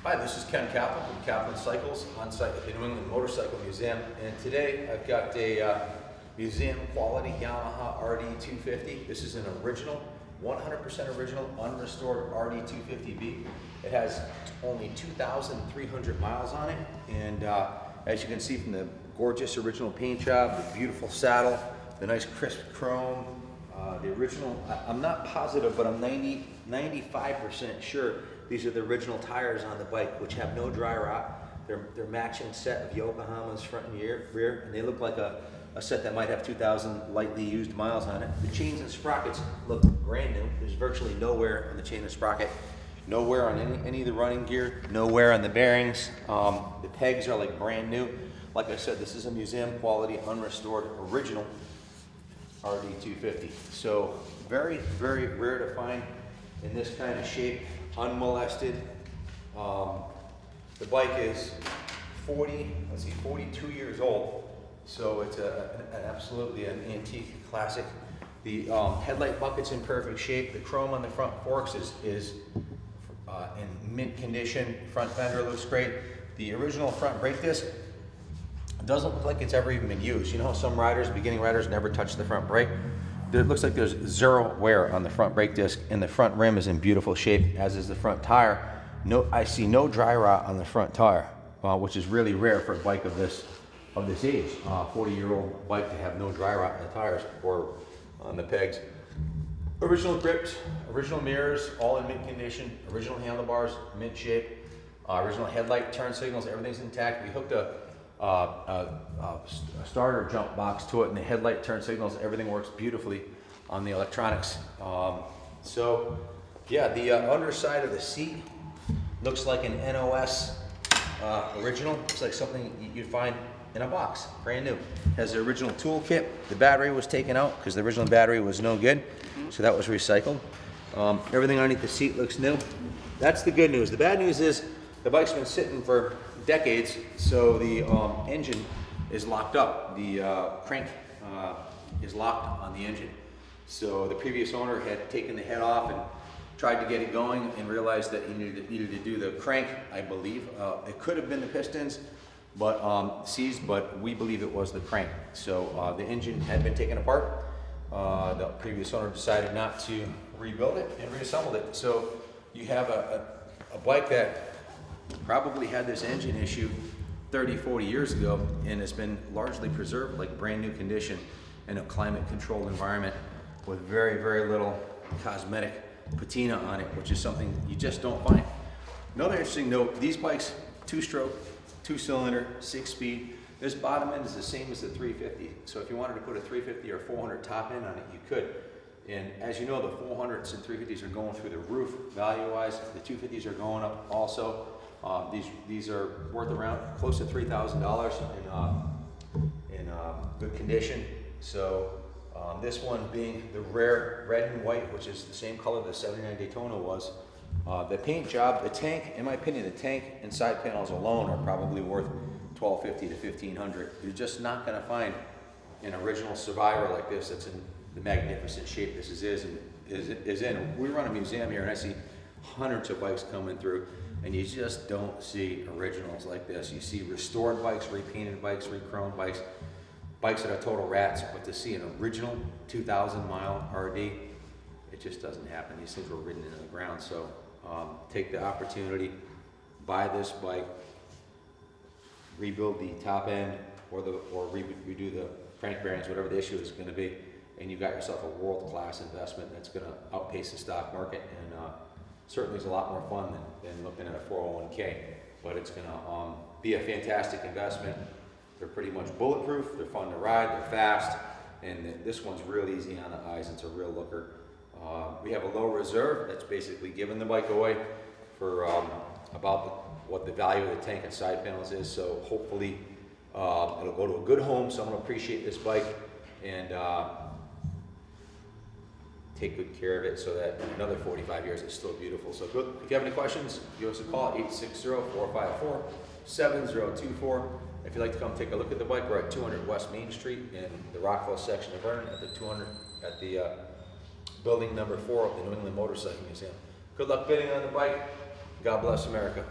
Hi, this is Ken Kaplan from Kaplan Cycles on site at the New England Motorcycle Museum, and today I've got a museum quality Yamaha RD250. This is an original, 100% original, unrestored RD250B. It has only 2,300 miles on it, and as you can see from the gorgeous original paint job, the beautiful saddle, the nice crisp chrome, the original, I'm not positive, but I'm 95% sure these are the original tires on the bike, which have no dry rot. They're matching set of Yokohama's front and rear, and they look like a set that might have 2,000 lightly used miles on it. The chains and sprockets look brand new. There's virtually no wear on the chain and sprocket, no wear on any of the running gear, no wear on the bearings. The pegs are like brand new. Like I said, this is a museum quality, unrestored, original RD250. So very, very rare to find in this kind of shape, unmolested. The bike is 42 years old, so it's absolutely an antique classic. The headlight bucket's in perfect shape. The chrome on the front forks is in mint condition. Front fender looks great. The original front brake disc doesn't look like it's ever even been used. You know how some riders, beginning riders, never touch the front brake? It looks like there's zero wear on the front brake disc, and the front rim is in beautiful shape, as is the front tire. I see no dry rot on the front tire, which is really rare for a bike of this age. 40-year-old bike to have no dry rot in the tires or on the pegs. Original grips, original mirrors, all in mint condition. Original handlebars, mint shape. Original headlight, turn signals, everything's intact. We hooked a starter jump box to it, and the headlight, turn signals, everything works beautifully on the electronics. So yeah, the underside of the seat looks like an NOS original. It's like something you'd find in a box, brand new. Has the original toolkit. The battery was taken out because the original battery was no good, so that was recycled. Everything underneath the seat looks new. That's the good news. The bad news is the bike's been sitting for decades, so the engine is locked up. The crank is locked on the engine. So the previous owner had taken the head off and tried to get it going and realized that he needed to do the crank, I believe. It could have been the pistons, but seized, but we believe it was the crank. So the engine had been taken apart. The previous owner decided not to rebuild it and reassembled it. So you have a bike that probably had this engine issue 30, 40 years ago, and has been largely preserved like brand new condition in a climate controlled environment with very, very little cosmetic patina on it, which is something you just don't find. Another interesting note, these bikes, 2-stroke, 2-cylinder, 6-speed. This bottom end is the same as the 350. So if you wanted to put a 350 or 400 top end on it, you could. And as you know, the 400s and 350s are going through the roof value-wise. The 250s are going up also. These are worth around close to $3,000 in good condition. So this one being the rare red and white, which is the same color the 79 Daytona was. The paint job, the tank, in my opinion, the tank and side panels alone are probably worth $1,250 to $1,500. You're just not going to find an original Survivor like this that's in the magnificent shape this is in. We run a museum here, and I see hundreds of bikes coming through, and you just don't see originals like this. You see restored bikes, repainted bikes, re-chromed bikes, bikes that are total rats, but to see an original 2,000-mile RD, it just doesn't happen. These things were ridden into the ground. So take the opportunity, buy this bike, rebuild the top end, or redo the crank bearings, whatever the issue is going to be, and you've got yourself a world-class investment that's going to outpace the stock market, and certainly is a lot more fun than looking at a 401k, but it's going to be a fantastic investment. They're pretty much bulletproof, they're fun to ride, they're fast, and this one's real easy on the eyes. It's a real looker. We have a low reserve that's basically giving the bike away for about what the value of the tank and side panels is, so hopefully it'll go to a good home. Someone will appreciate this bike and take good care of it so that in another 45 years it's still beautiful. So good. If you have any questions, give us a call at 860-454-7024. If you'd like to come take a look at the bike, we're at 200 West Main Street in the Rockville section of Vernon at the building number 4 of the New England Motorcycle Museum. Good luck bidding on the bike. God bless America.